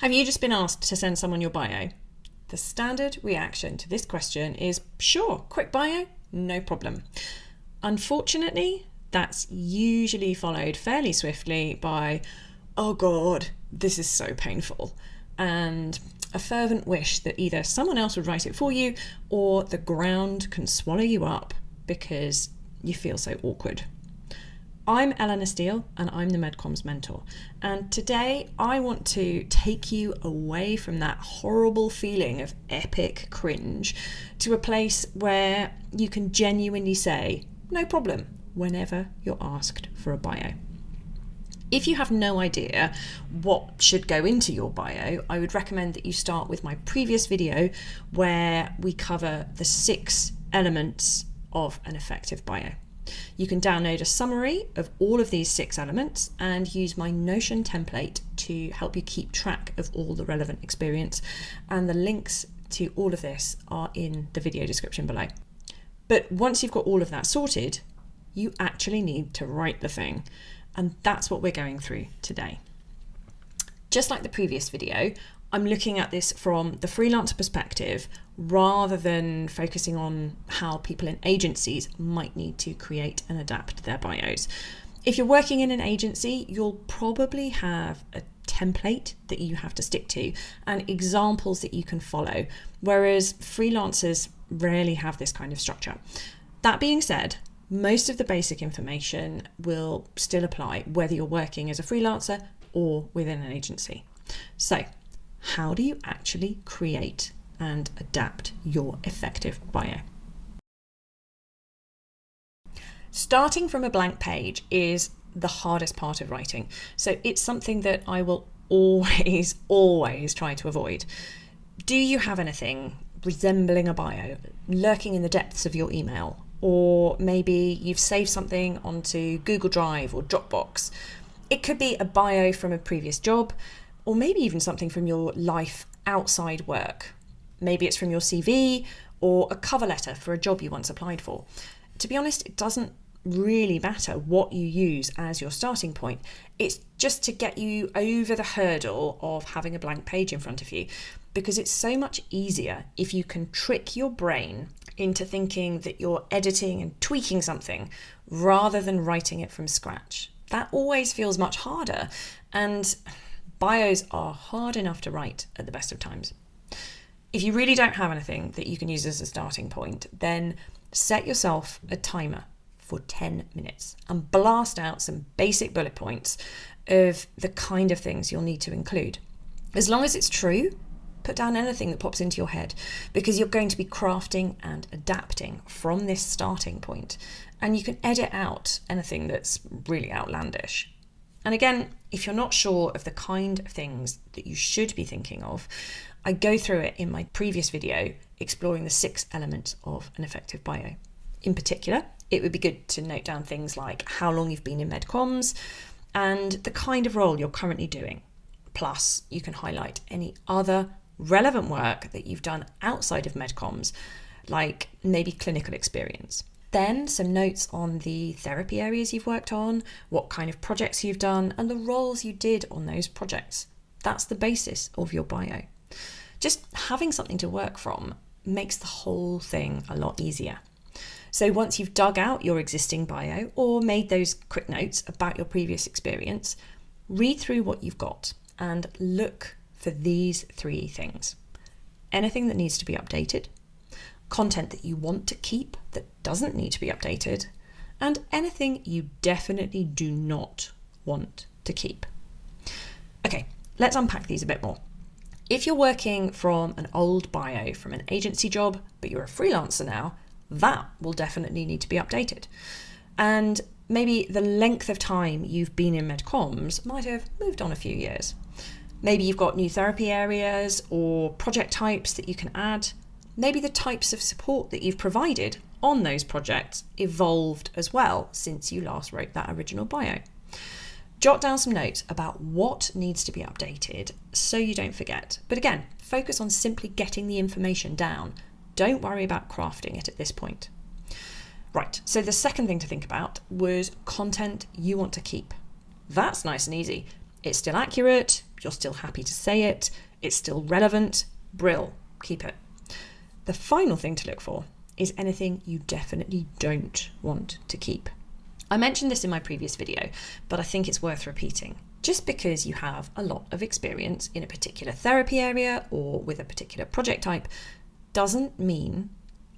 Have you just been asked to send someone your bio? The standard reaction to this question is, sure, quick bio, no problem. Unfortunately, that's usually followed fairly swiftly by, oh God, this is so painful, and a fervent wish that either someone else would write it for you or the ground can swallow you up because you feel so awkward. I'm Eleanor Steele and I'm the MedComms mentor, and today I want to take you away from that horrible feeling of epic cringe to a place where you can genuinely say, no problem, whenever you're asked for a bio. If you have no idea what should go into your bio, I would recommend that you start with my previous video where we cover the 6 elements of an effective bio. You can download a summary of all of these 6 elements and use my Notion template to help you keep track of all the relevant experience, and the links to all of this are in the video description below. But once you've got all of that sorted, you actually need to write the thing, and that's what we're going through today. Just like the previous video, I'm looking at this from the freelancer perspective rather than focusing on how people in agencies might need to create and adapt their bios. If you're working in an agency, you'll probably have a template that you have to stick to and examples that you can follow, whereas freelancers rarely have this kind of structure. That being said, most of the basic information will still apply whether you're working as a freelancer or within an agency. So, how do you actually create and adapt your effective bio? Starting from a blank page is the hardest part of writing. So it's something that I will always try to avoid. Do you have anything resembling a bio lurking in the depths of your email? Or maybe you've saved something onto Google Drive or Dropbox. It could be a bio from a previous job, or maybe even something from your life outside work. Maybe it's from your CV or a cover letter for a job you once applied for. To be honest, it doesn't really matter what you use as your starting point. It's just to get you over the hurdle of having a blank page in front of you, because it's so much easier if you can trick your brain into thinking that you're editing and tweaking something rather than writing it from scratch. That always feels much harder, and bios are hard enough to write at the best of times. If you really don't have anything that you can use as a starting point, then set yourself a timer for 10 minutes and blast out some basic bullet points of the kind of things you'll need to include. As long as it's true, put down anything that pops into your head, because you're going to be crafting and adapting from this starting point, and you can edit out anything that's really outlandish. And again, if you're not sure of the kind of things that you should be thinking of, I go through it in my previous video exploring the 6 elements of an effective bio. In particular, it would be good to note down things like how long you've been in MedComms and the kind of role you're currently doing. Plus, you can highlight any other relevant work that you've done outside of MedComms, like maybe clinical experience. Then some notes on the therapy areas you've worked on, what kind of projects you've done, and the roles you did on those projects. That's the basis of your bio. Just having something to work from makes the whole thing a lot easier. So once you've dug out your existing bio or made those quick notes about your previous experience, read through what you've got and look for these 3 things. Anything that needs to be updated, content that you want to keep that doesn't need to be updated, and anything you definitely do not want to keep. Okay, let's unpack these a bit more. If you're working from an old bio from an agency job, but you're a freelancer now, that will definitely need to be updated. And maybe the length of time you've been in MedComms might have moved on a few years. Maybe you've got new therapy areas or project types that you can add. Maybe the types of support that you've provided on those projects evolved as well since you last wrote that original bio. Jot down some notes about what needs to be updated so you don't forget. But again, focus on simply getting the information down. Don't worry about crafting it at this point. Right, so the second thing to think about was content you want to keep. That's nice and easy. It's still accurate, you're still happy to say it, it's still relevant, brill, keep it. The final thing to look for is anything you definitely don't want to keep. I mentioned this in my previous video, but I think it's worth repeating. Just because you have a lot of experience in a particular therapy area or with a particular project type doesn't mean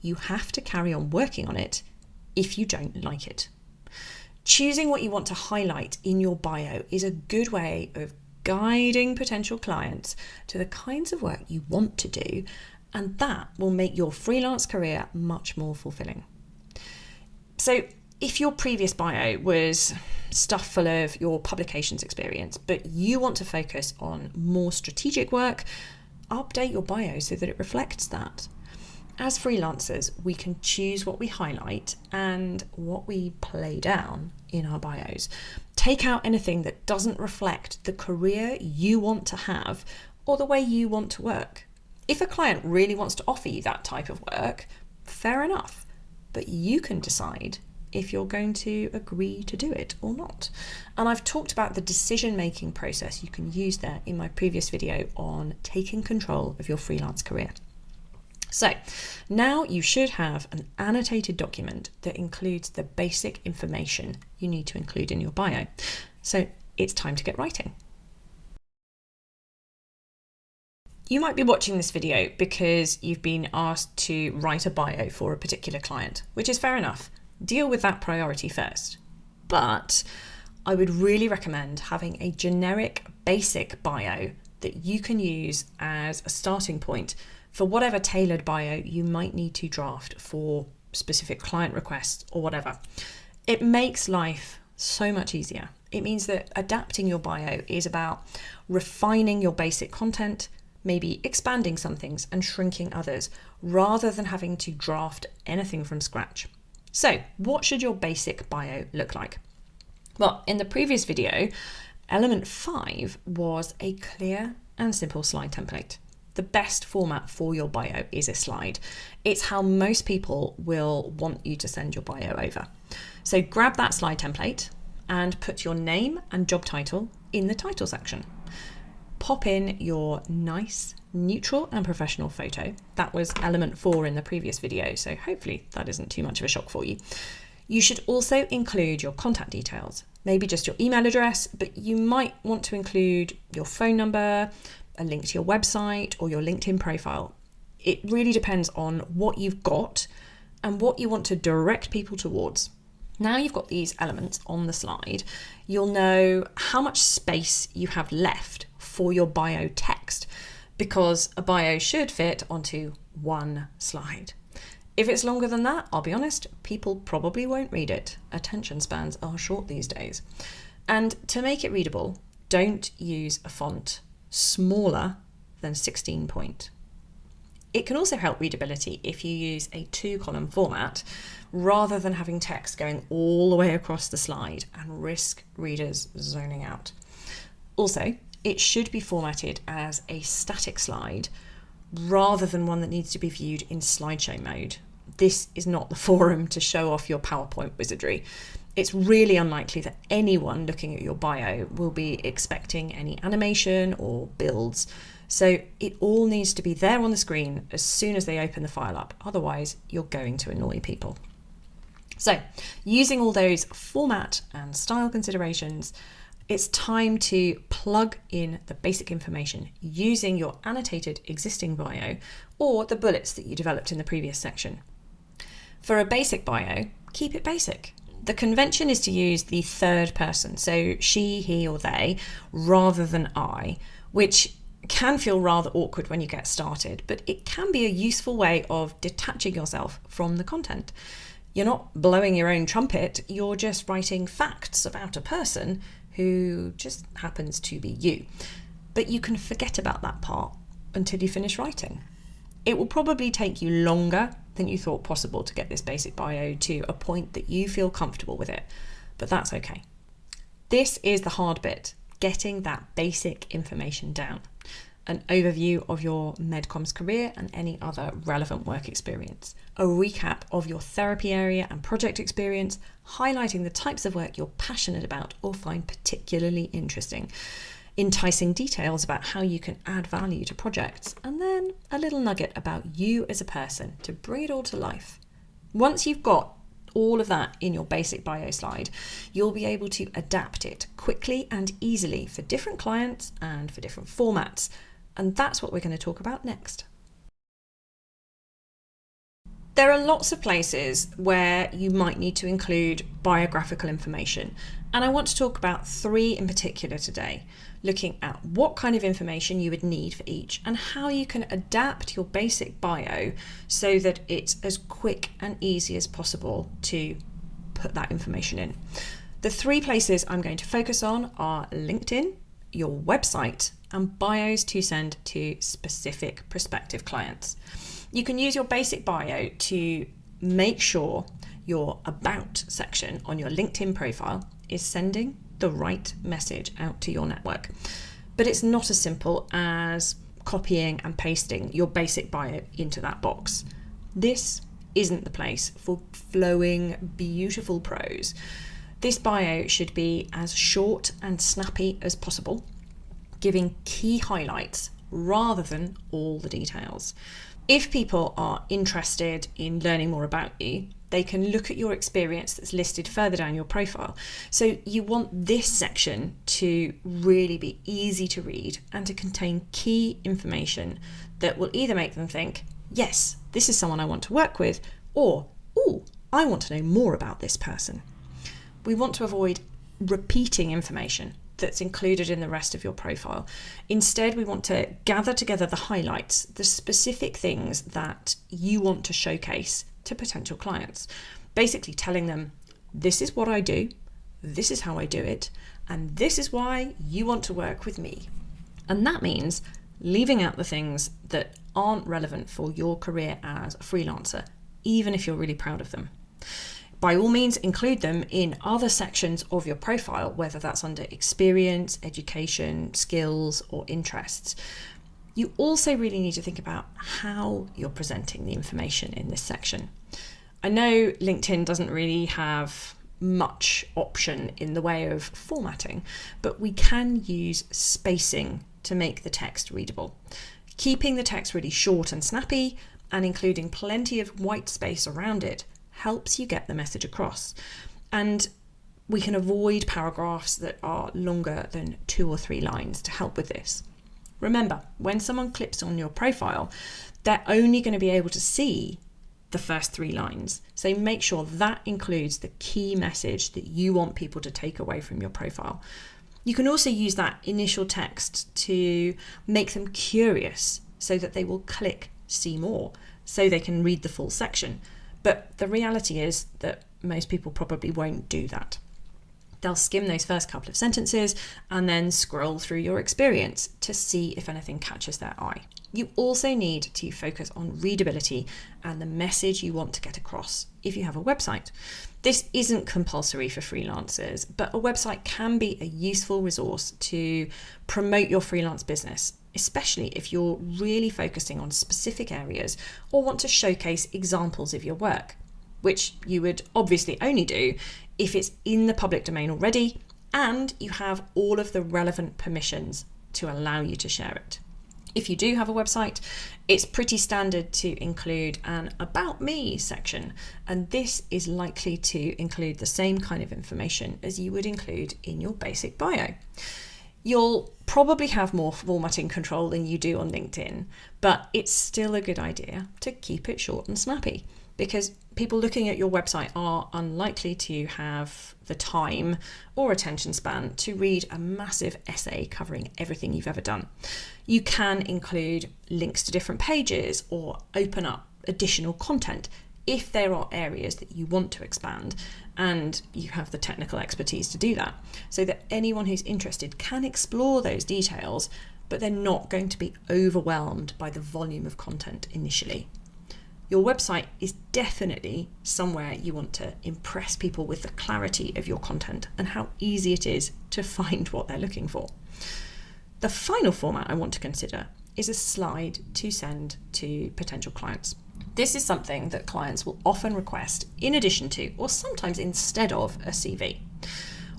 you have to carry on working on it if you don't like it. Choosing what you want to highlight in your bio is a good way of guiding potential clients to the kinds of work you want to do, and that will make your freelance career much more fulfilling. So if your previous bio was stuff full of your publications experience, but you want to focus on more strategic work, update your bio so that it reflects that. As freelancers, we can choose what we highlight and what we play down in our bios. Take out anything that doesn't reflect the career you want to have or the way you want to work. If a client really wants to offer you that type of work, fair enough, but you can decide if you're going to agree to do it or not. And I've talked about the decision-making process you can use there in my previous video on taking control of your freelance career. So now you should have an annotated document that includes the basic information you need to include in your bio. So it's time to get writing. You might be watching this video because you've been asked to write a bio for a particular client, which is fair enough. Deal with that priority first. But I would really recommend having a generic basic bio that you can use as a starting point for whatever tailored bio you might need to draft for specific client requests or whatever. It makes life so much easier. It means that adapting your bio is about refining your basic content, maybe expanding some things and shrinking others, rather than having to draft anything from scratch. So, what should your basic bio look like? Well, in the previous video, element 5 was a clear and simple slide template. The best format for your bio is a slide. It's how most people will want you to send your bio over. So grab that slide template and put your name and job title in the title section. Pop in your nice, neutral and professional photo. That was element 4 in the previous video, so hopefully that isn't too much of a shock for you. You should also include your contact details, maybe just your email address, but you might want to include your phone number, a link to your website or your LinkedIn profile. It really depends on what you've got and what you want to direct people towards. Now you've got these elements on the slide, you'll know how much space you have left for your bio text, because a bio should fit onto one slide. If it's longer than that, I'll be honest, people probably won't read it. Attention spans are short these days. And to make it readable, don't use a font smaller than 16 point. It can also help readability if you use a 2-column format rather than having text going all the way across the slide and risk readers zoning out. Also, it should be formatted as a static slide rather than one that needs to be viewed in slideshow mode. This is not the forum to show off your PowerPoint wizardry. It's really unlikely that anyone looking at your bio will be expecting any animation or builds. So it all needs to be there on the screen as soon as they open the file up. Otherwise, you're going to annoy people. So using all those format and style considerations, it's time to plug in the basic information using your annotated existing bio or the bullets that you developed in the previous section. For a basic bio, keep it basic. The convention is to use the third person, so she, he, or they, rather than I, which can feel rather awkward when you get started, but it can be a useful way of detaching yourself from the content. You're not blowing your own trumpet, you're just writing facts about a person who just happens to be you. But you can forget about that part until you finish writing. It will probably take you longer than you thought possible to get this basic bio to a point that you feel comfortable with it, but that's okay. This is the hard bit, getting that basic information down. An overview of your MedComms career and any other relevant work experience. A recap of your therapy area and project experience, highlighting the types of work you're passionate about or find particularly interesting. enticing details about how you can add value to projects, and then a little nugget about you as a person to bring it all to life. Once you've got all of that in your basic bio slide, you'll be able to adapt it quickly and easily for different clients and for different formats. And that's what we're going to talk about next. There are lots of places where you might need to include biographical information, and I want to talk about 3 in particular today, looking at what kind of information you would need for each and how you can adapt your basic bio so that it's as quick and easy as possible to put that information in. The 3 places I'm going to focus on are LinkedIn, your website, and bios to send to specific prospective clients. You can use your basic bio to make sure your About section on your LinkedIn profile is sending the right message out to your network. But it's not as simple as copying and pasting your basic bio into that box. This isn't the place for flowing, beautiful prose. This bio should be as short and snappy as possible, giving key highlights rather than all the details. If people are interested in learning more about you, they can look at your experience that's listed further down your profile. So you want this section to really be easy to read and to contain key information that will either make them think, yes, this is someone I want to work with, or, ooh, I want to know more about this person. We want to avoid repeating information that's included in the rest of your profile. Instead, we want to gather together the highlights, the specific things that you want to showcase to potential clients. Basically telling them, this is what I do, this is how I do it, and this is why you want to work with me. And that means leaving out the things that aren't relevant for your career as a freelancer, even if you're really proud of them. By all means, include them in other sections of your profile, whether that's under experience, education, skills, or interests. You also really need to think about how you're presenting the information in this section. I know LinkedIn doesn't really have much option in the way of formatting, but we can use spacing to make the text readable. Keeping the text really short and snappy and including plenty of white space around it helps you get the message across. And we can avoid paragraphs that are longer than 2 or 3 lines to help with this. Remember, when someone clicks on your profile, they're only going to be able to see the first 3 lines. So make sure that includes the key message that you want people to take away from your profile. You can also use that initial text to make them curious so that they will click see more, so they can read the full section. But the reality is that most people probably won't do that. They'll skim those first couple of sentences and then scroll through your experience to see if anything catches their eye. You also need to focus on readability and the message you want to get across if you have a website. This isn't compulsory for freelancers, but a website can be a useful resource to promote your freelance business, especially if you're really focusing on specific areas or want to showcase examples of your work, which you would obviously only do if it's in the public domain already and you have all of the relevant permissions to allow you to share it. If you do have a website, it's pretty standard to include an About Me section, and this is likely to include the same kind of information as you would include in your basic bio. You'll probably have more formatting control than you do on LinkedIn, but it's still a good idea to keep it short and snappy, because people looking at your website are unlikely to have the time or attention span to read a massive essay covering everything you've ever done. You can include links to different pages or open up additional content if there are areas that you want to expand and you have the technical expertise to do that, so that anyone who's interested can explore those details, but they're not going to be overwhelmed by the volume of content initially. Your website is definitely somewhere you want to impress people with the clarity of your content and how easy it is to find what they're looking for. The final format I want to consider is a slide to send to potential clients. This is something that clients will often request in addition to, or sometimes instead of, a CV.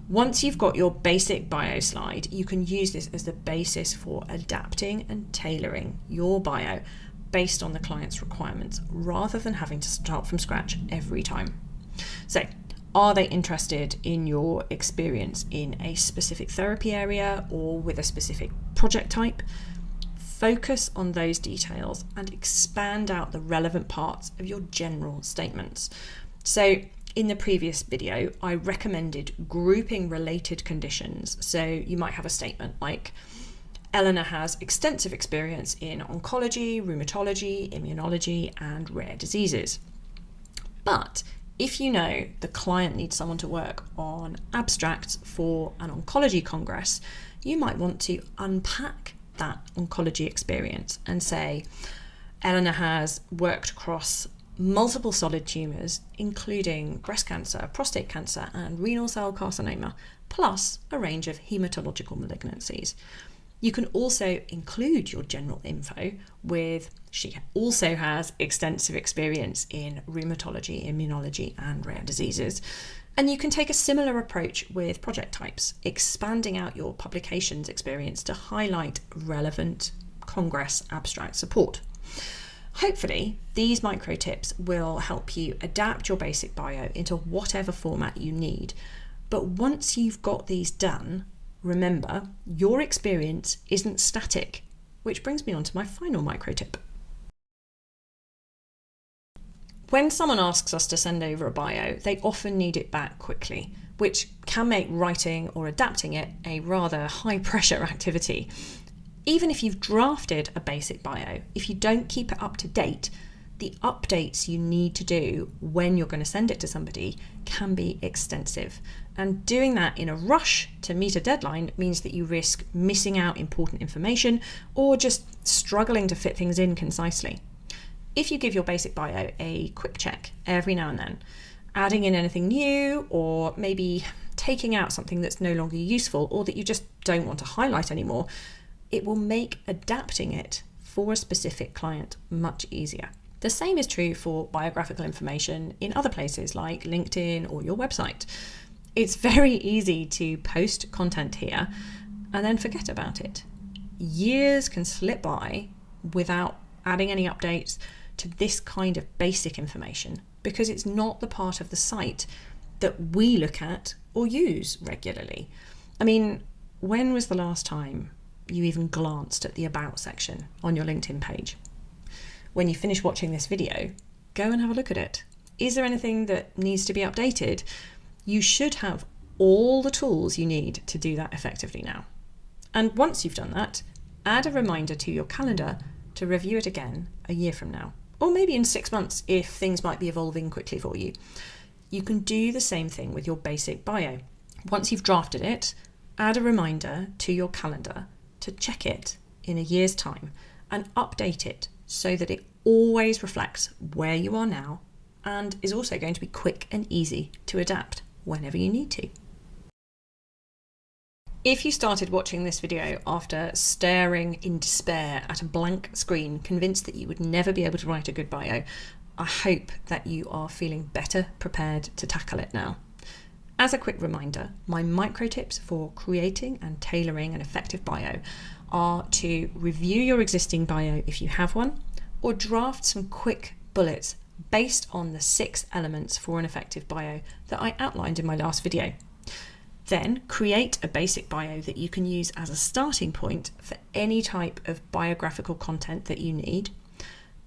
Once you've got your basic bio slide, you can use this as the basis for adapting and tailoring your bio based on the client's requirements, rather than having to start from scratch every time. So, are they interested in your experience in a specific therapy area or with a specific project type? Focus on those details and expand out the relevant parts of your general statements. So, in the previous video, I recommended grouping related conditions. So you might have a statement like, Eleanor has extensive experience in oncology, rheumatology, immunology, and rare diseases. But if you know the client needs someone to work on abstracts for an oncology congress, you might want to unpack that oncology experience and say, Eleanor has worked across multiple solid tumours, including breast cancer, prostate cancer, and renal cell carcinoma, plus a range of haematological malignancies. You can also include your general info with, she also has extensive experience in rheumatology, immunology, and rare diseases. And you can take a similar approach with project types, expanding out your publications experience to highlight relevant Congress abstract support. Hopefully, these micro tips will help you adapt your basic bio into whatever format you need. But once you've got these done, remember, your experience isn't static, which brings me on to my final micro tip. When someone asks us to send over a bio, they often need it back quickly, which can make writing or adapting it a rather high-pressure activity. Even if you've drafted a basic bio, if you don't keep it up to date, the updates you need to do when you're going to send it to somebody can be extensive. And doing that in a rush to meet a deadline means that you risk missing out important information or just struggling to fit things in concisely. If you give your basic bio a quick check every now and then, adding in anything new or maybe taking out something that's no longer useful or that you just don't want to highlight anymore, it will make adapting it for a specific client much easier. The same is true for biographical information in other places like LinkedIn or your website. It's very easy to post content here and then forget about it. Years can slip by without adding any updates to this kind of basic information because it's not the part of the site that we look at or use regularly. I mean, when was the last time you even glanced at the About section on your LinkedIn page? When you finish watching this video, go and have a look at it. Is there anything that needs to be updated? You should have all the tools you need to do that effectively now. And once you've done that, add a reminder to your calendar to review it again a year from now, or maybe in 6 months if things might be evolving quickly for you. You can do the same thing with your basic bio. Once you've drafted it, add a reminder to your calendar to check it in a year's time and update it so that it always reflects where you are now and is also going to be quick and easy to adapt whenever you need to. If you started watching this video after staring in despair at a blank screen, convinced that you would never be able to write a good bio, I hope that you are feeling better prepared to tackle it now. As a quick reminder, my micro tips for creating and tailoring an effective bio are to review your existing bio if you have one, or draft some quick bullets based on the 6 elements for an effective bio that I outlined in my last video. Then create a basic bio that you can use as a starting point for any type of biographical content that you need.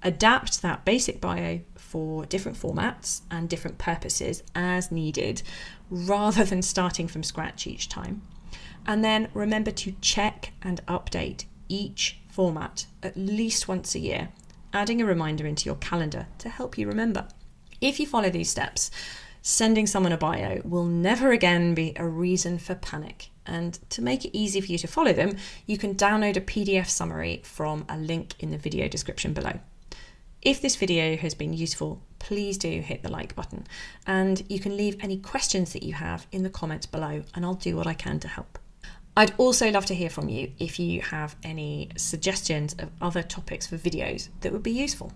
Adapt that basic bio for different formats and different purposes as needed, rather than starting from scratch each time. And then remember to check and update each format at least once a year, adding a reminder into your calendar to help you remember. If you follow these steps, sending someone a bio will never again be a reason for panic. And to make it easy for you to follow them, you can download a PDF summary from a link in the video description below. If this video has been useful, please do hit the like button, and you can leave any questions that you have in the comments below and I'll do what I can to help. I'd also love to hear from you if you have any suggestions of other topics for videos that would be useful.